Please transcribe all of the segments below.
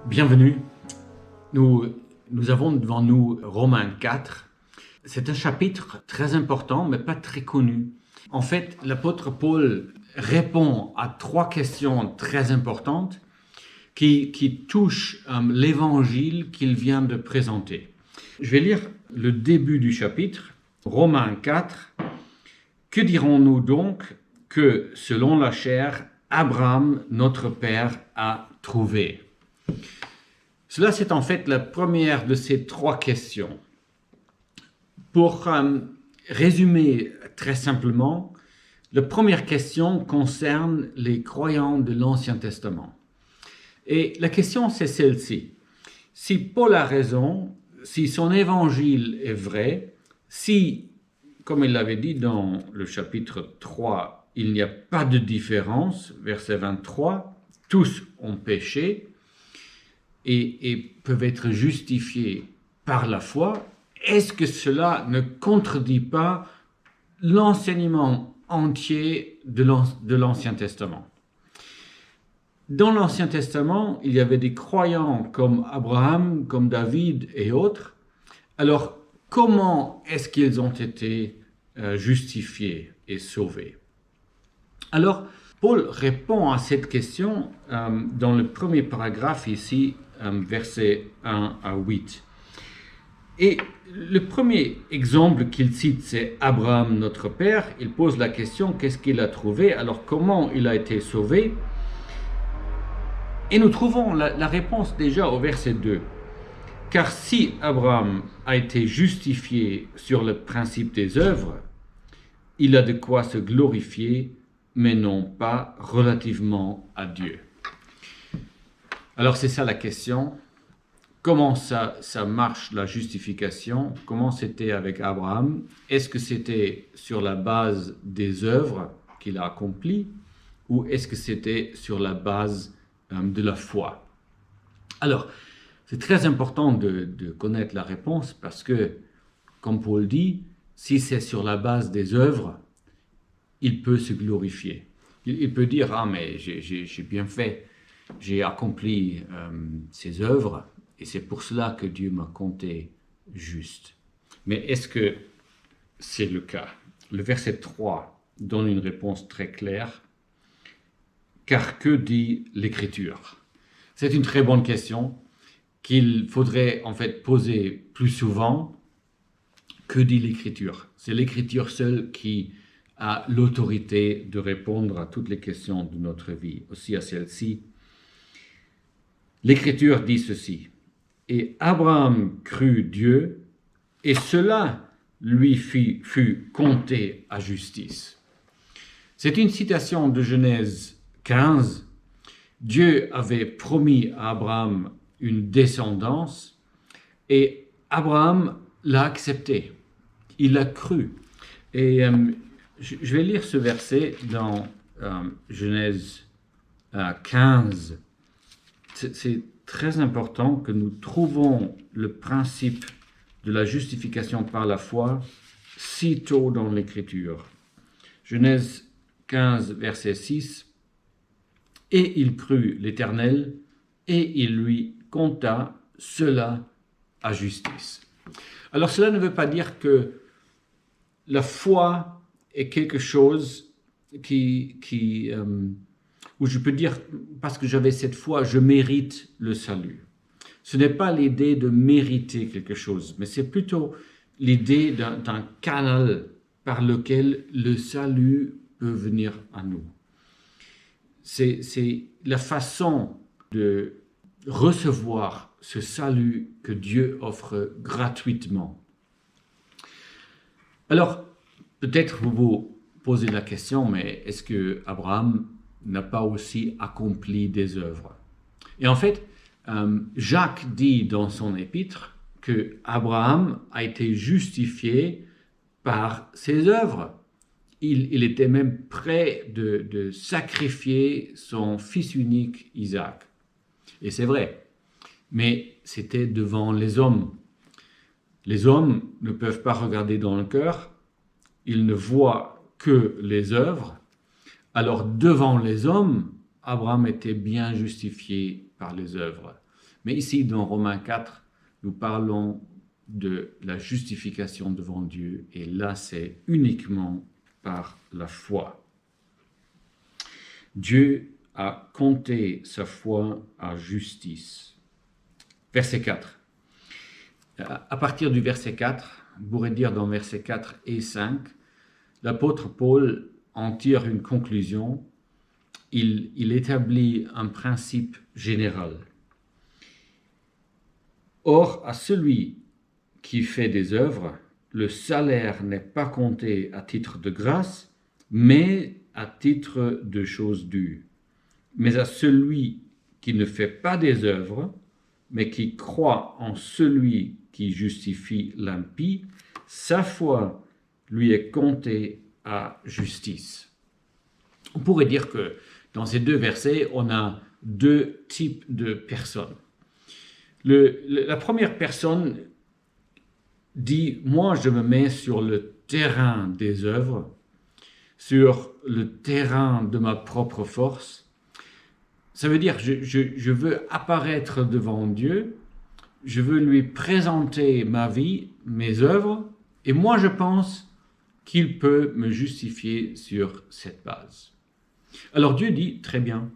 Bienvenue. Nous avons devant nous Romains 4. C'est un chapitre très important, mais pas très connu. En fait, l'apôtre Paul répond à 3 questions très importantes qui touchent l'évangile qu'il vient de présenter. Je vais lire le début du chapitre, Romains 4. Que dirons-nous donc que, selon la chair, Abraham, notre père, a trouvé? Cela, c'est en fait la première de ces 3 questions. Pour résumer très simplement, la première question concerne les croyants de l'Ancien Testament. Et la question, c'est celle-ci. Si Paul a raison, si son évangile est vrai, si, comme il l'avait dit dans le chapitre 3, il n'y a pas de différence, verset 23, tous ont péché et peuvent être justifiés par la foi, est-ce que cela ne contredit pas l'enseignement entier de l'Ancien Testament? Dans l'Ancien Testament, il y avait des croyants comme Abraham, comme David et autres. Alors, comment est-ce qu'ils ont été justifiés et sauvés? Alors, Paul répond à cette question dans le premier paragraphe ici, versets 1 à 8. Et le premier exemple qu'il cite, c'est Abraham, notre père. Il pose la question, qu'est-ce qu'il a trouvé? Alors, comment il a été sauvé? Et nous trouvons la réponse déjà au verset 2. Car si Abraham a été justifié sur le principe des œuvres, il a de quoi se glorifier, mais non pas relativement à Dieu. Alors c'est ça la question. Comment ça marche la justification? Comment c'était avec Abraham? Est-ce que c'était sur la base des œuvres qu'il a accomplies ou est-ce que c'était sur la base de la foi? Alors, c'est très important de connaître la réponse parce que, comme Paul dit, si c'est sur la base des œuvres, il peut se glorifier. Il peut dire, ah mais j'ai bien fait, j'ai accompli ces œuvres et c'est pour cela que Dieu m'a compté juste. Mais est-ce que c'est le cas? Le verset 3 donne une réponse très claire. Car que dit l'Écriture? C'est une très bonne question qu'il faudrait en fait poser plus souvent. Que dit l'Écriture? C'est l'Écriture seule qui a l'autorité de répondre à toutes les questions de notre vie, aussi à celle-ci. L'Écriture dit ceci. Et Abraham crut Dieu, et cela lui fut compté à justice. C'est une citation de Genèse 15. Dieu avait promis à Abraham une descendance et Abraham l'a accepté. Il l'a cru. Et je vais lire ce verset dans Genèse 15. C'est très important que nous trouvons le principe de la justification par la foi si tôt dans l'Écriture. Genèse 15, verset 6. Et il crut l'Éternel, et il lui compta cela à justice. Alors cela ne veut pas dire que la foi est quelque chose où je peux dire, parce que j'avais cette foi, je mérite le salut. Ce n'est pas l'idée de mériter quelque chose, mais c'est plutôt l'idée d'un canal par lequel le salut peut venir à nous. C'est la façon de recevoir ce salut que Dieu offre gratuitement. Alors, peut-être vous vous posez la question, mais est-ce que Abraham n'a pas aussi accompli des œuvres? Et en fait, Jacques dit dans son épître que Abraham a été justifié par ses œuvres. Il était même prêt de sacrifier son fils unique Isaac. Et c'est vrai, mais c'était devant les hommes. Les hommes ne peuvent pas regarder dans le cœur, ils ne voient que les œuvres. Alors devant les hommes, Abraham était bien justifié par les œuvres. Mais ici, dans Romains 4, nous parlons de la justification devant Dieu, et là, c'est uniquement par la foi. Dieu a compté sa foi à justice. Verset 4. À partir du verset 4, on pourrait dire dans versets 4 et 5, l'apôtre Paul en tire une conclusion. Il établit un principe général. Or, à celui qui fait des œuvres, le salaire n'est pas compté à titre de grâce, mais à titre de chose due. Mais à celui qui ne fait pas des œuvres, mais qui croit en celui qui justifie l'impie, sa foi lui est comptée à justice. On pourrait dire que dans ces deux versets, on a deux types de personnes. La première personne dit « Moi, je me mets sur le terrain des œuvres, sur le terrain de ma propre force. » Ça veut dire je veux apparaître devant Dieu, je veux lui présenter ma vie, mes œuvres, et moi, je pense qu'il peut me justifier sur cette base. Alors Dieu dit « Très bien,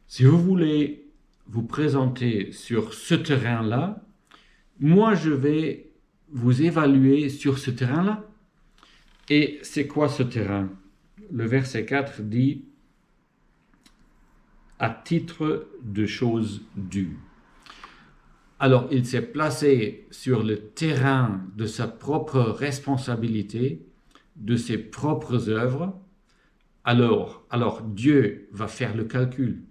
si vous voulez vous présenter sur ce terrain-là, moi, je vais vous évaluer sur ce terrain-là. » Et c'est quoi ce terrain? Le verset 4 dit « à titre de choses dues ». Alors, il s'est placé sur le terrain de sa propre responsabilité, de ses propres œuvres. Alors Dieu va faire le calcul.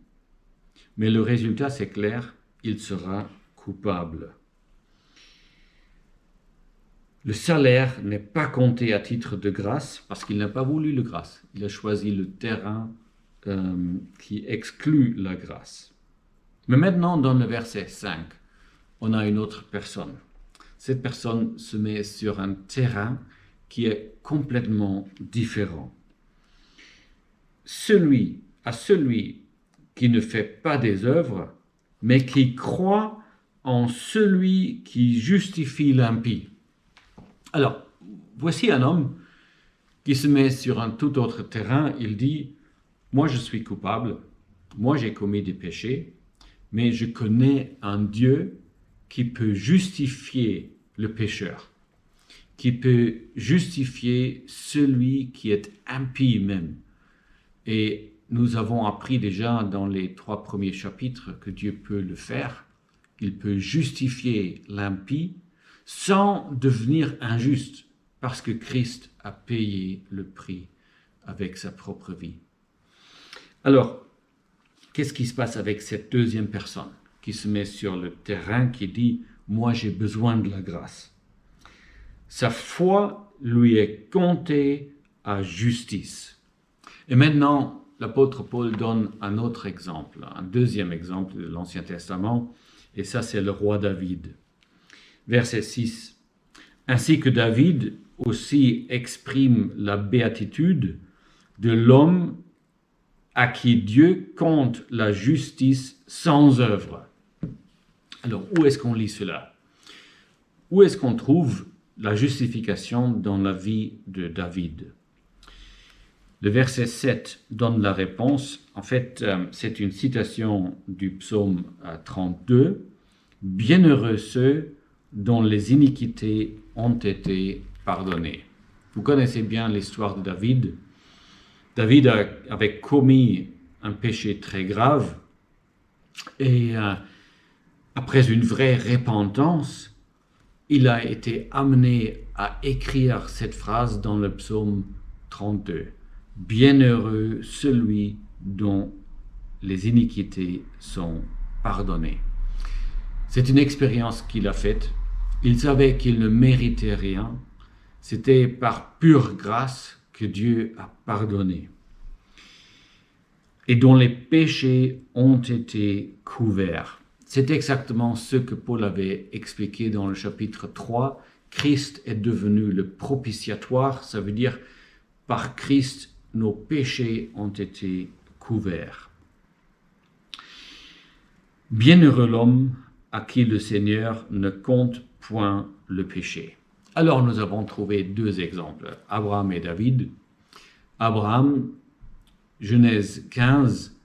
Mais le résultat, c'est clair, il sera coupable. Le salaire n'est pas compté à titre de grâce parce qu'il n'a pas voulu la grâce. Il a choisi le terrain qui exclut la grâce. Mais maintenant, dans le verset 5, on a une autre personne. Cette personne se met sur un terrain qui est complètement différent. Celui qui ne fait pas des œuvres, mais qui croit en celui qui justifie l'impie. Alors, voici un homme qui se met sur un tout autre terrain. Il dit, moi je suis coupable, moi j'ai commis des péchés, mais je connais un Dieu qui peut justifier le pécheur, qui peut justifier celui qui est impie même. Et nous avons appris déjà dans les 3 premiers chapitres que Dieu peut le faire. Il peut justifier l'impie sans devenir injuste, parce que Christ a payé le prix avec sa propre vie. Alors, qu'est-ce qui se passe avec cette deuxième personne qui se met sur le terrain, qui dit « Moi, j'ai besoin de la grâce ». Sa foi lui est comptée à justice. Et maintenant, l'apôtre Paul donne un autre exemple, un deuxième exemple de l'Ancien Testament, et ça c'est le roi David. Verset 6. « Ainsi que David aussi exprime la béatitude de l'homme à qui Dieu compte la justice sans œuvre. » Alors, où est-ce qu'on lit cela? Où est-ce qu'on trouve la justification dans la vie de David? Le verset 7 donne la réponse. En fait, c'est une citation du psaume 32. « Bienheureux ceux dont les iniquités ont été pardonnées. » Vous connaissez bien l'histoire de David. David avait commis un péché très grave et après une vraie repentance, il a été amené à écrire cette phrase dans le psaume 32. « Bienheureux celui dont les iniquités sont pardonnées. » C'est une expérience qu'il a faite. Il savait qu'il ne méritait rien. C'était par pure grâce que Dieu a pardonné. Et dont les péchés ont été couverts. C'est exactement ce que Paul avait expliqué dans le chapitre 3. Christ est devenu le propitiatoire. Ça veut dire, par Christ, nos péchés ont été couverts. Bienheureux l'homme à qui le Seigneur ne compte point le péché. Alors nous avons trouvé deux exemples, Abraham et David. Abraham, Genèse 15,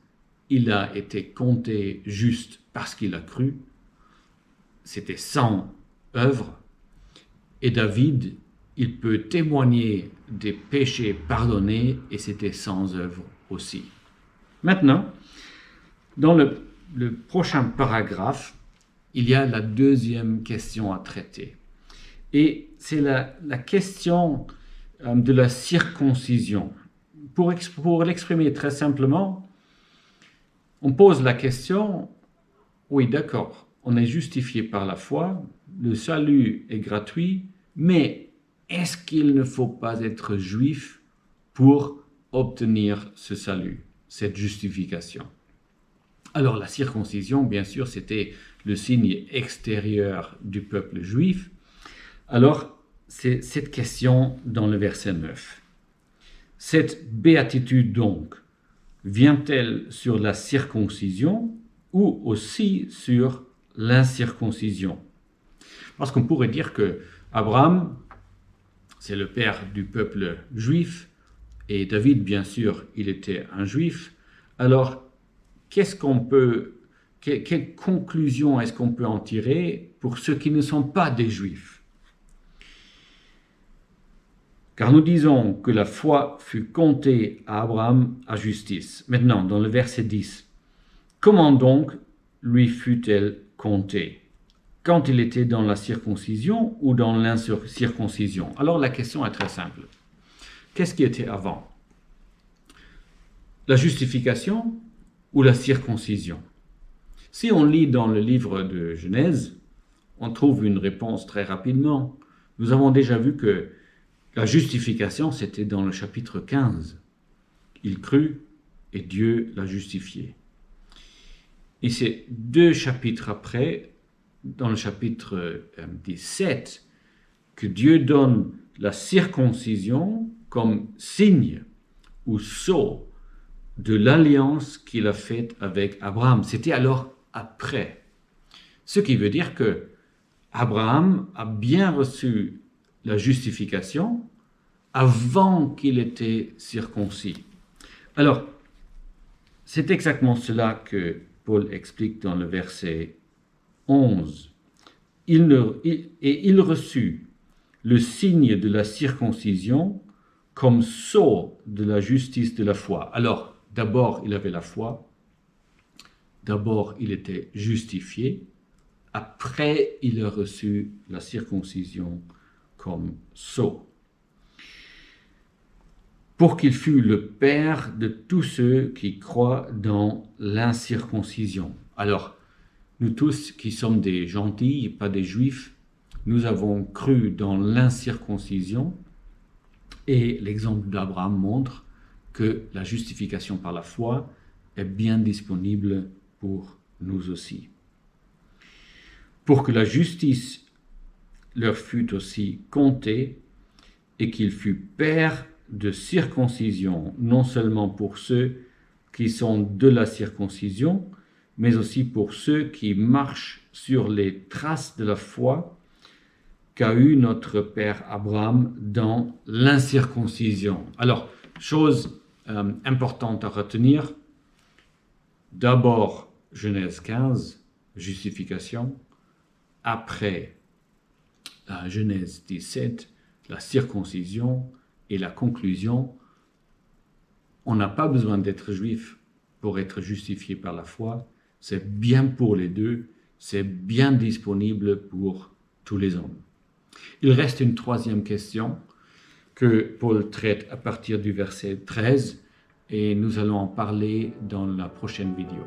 il a été compté juste parce qu'il a cru. C'était sans œuvre. Et David, il peut témoigner des péchés pardonnés et c'était sans œuvre aussi. Maintenant, dans le prochain paragraphe, il y a la deuxième question à traiter. Et c'est la question de la circoncision. Pour l'exprimer très simplement, on pose la question, oui d'accord, on est justifié par la foi, le salut est gratuit, mais est-ce qu'il ne faut pas être juif pour obtenir ce salut, cette justification? Alors la circoncision, bien sûr, c'était le signe extérieur du peuple juif. Alors, c'est cette question dans le verset 9. Cette béatitude donc, vient-elle sur la circoncision ou aussi sur l'incirconcision? Parce qu'on pourrait dire que Abraham, c'est le père du peuple juif, et David, bien sûr, il était un juif. Alors, quelle conclusion est-ce qu'on peut en tirer pour ceux qui ne sont pas des juifs? Car nous disons que la foi fut comptée à Abraham à justice. Maintenant, dans le verset 10, comment donc lui fut-elle comptée? Quand il était dans la circoncision ou dans l'incirconcision? Alors la question est très simple. Qu'est-ce qui était avant? La justification ou la circoncision? Si on lit dans le livre de Genèse, on trouve une réponse très rapidement. Nous avons déjà vu que la justification, c'était dans le chapitre 15. Il crut et Dieu l'a justifié. Et c'est 2 chapitres après, dans le chapitre 17, que Dieu donne la circoncision comme signe ou sceau de l'alliance qu'il a faite avec Abraham. C'était alors après. Ce qui veut dire que Abraham a bien reçu la justification avant qu'il était circoncis. Alors, c'est exactement cela que Paul explique dans le verset 11. Il reçut le signe de la circoncision comme sceau de la justice de la foi. Alors, d'abord, il avait la foi. D'abord, il était justifié. Après, il a reçu la circoncision comme sceau. Pour qu'il fût le père de tous ceux qui croient dans l'incirconcision. Alors, nous tous qui sommes des gentils, pas des juifs, nous avons cru dans l'incirconcision et l'exemple d'Abraham montre que la justification par la foi est bien disponible pour nous aussi. Pour que la justice leur fût aussi comptée et qu'il fût père de circoncision, non seulement pour ceux qui sont de la circoncision, mais aussi pour ceux qui marchent sur les traces de la foi qu'a eu notre père Abraham dans l'incirconcision. Alors, chose importante à retenir, d'abord Genèse 15, justification, après Genèse 17, la circoncision et la conclusion, on n'a pas besoin d'être juif pour être justifié par la foi, c'est bien pour les deux, c'est bien disponible pour tous les hommes. Il reste une troisième question que Paul traite à partir du verset 13 et nous allons en parler dans la prochaine vidéo.